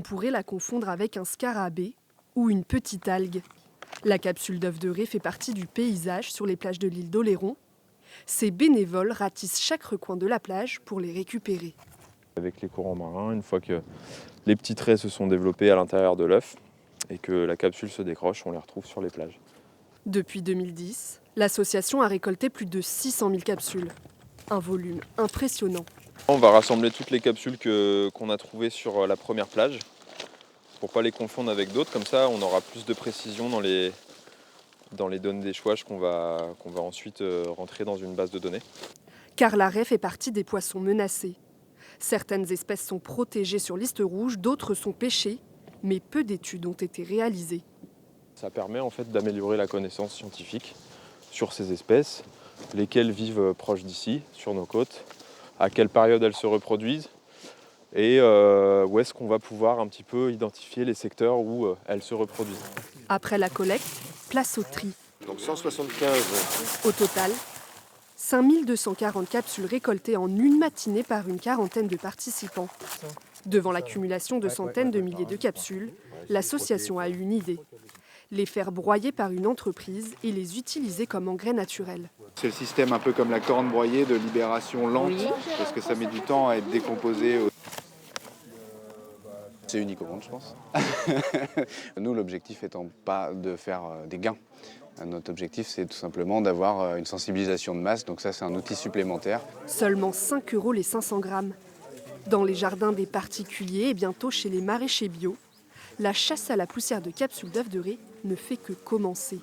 On pourrait la confondre avec un scarabée ou une petite algue. La capsule d'œuf de raie fait partie du paysage sur les plages de l'île d'Oléron. Ces bénévoles ratissent chaque recoin de la plage pour les récupérer. Avec les courants marins, une fois que les petits traits se sont développés à l'intérieur de l'œuf et que la capsule se décroche, on les retrouve sur les plages. Depuis 2010, l'association a récolté plus de 600 000 capsules. Un volume impressionnant. On va rassembler toutes les capsules qu'on a trouvées sur la première plage pour ne pas les confondre avec d'autres. Comme ça, on aura plus de précision dans les données d'échouage qu'on va ensuite rentrer dans une base de données. Car la raie fait partie des poissons menacés. Certaines espèces sont protégées sur liste rouge, d'autres sont pêchées, mais peu d'études ont été réalisées. Ça permet en fait d'améliorer la connaissance scientifique sur ces espèces, lesquelles vivent proches d'ici, sur nos côtes, à quelle période elles se reproduisent et où est-ce qu'on va pouvoir un petit peu identifier les secteurs où elles se reproduisent. Après la collecte, place au tri. Donc 175. Au total, 5240 capsules récoltées en une matinée par une quarantaine de participants. Devant l'accumulation de centaines de milliers de capsules, l'association a eu une idée. Les faire broyer par une entreprise et les utiliser comme engrais naturel. C'est le système un peu comme la corne broyée de libération lente, parce que ça met du temps à être décomposé. C'est unique au monde, je pense. Nous, l'objectif étant pas de faire des gains. Notre objectif, c'est tout simplement d'avoir une sensibilisation de masse. Donc ça, c'est un outil supplémentaire. Seulement 5 € les 500 grammes. Dans les jardins des particuliers et bientôt chez les maraîchers bio, la chasse à la poussière de capsules d'œufs de raie ne fait que commencer.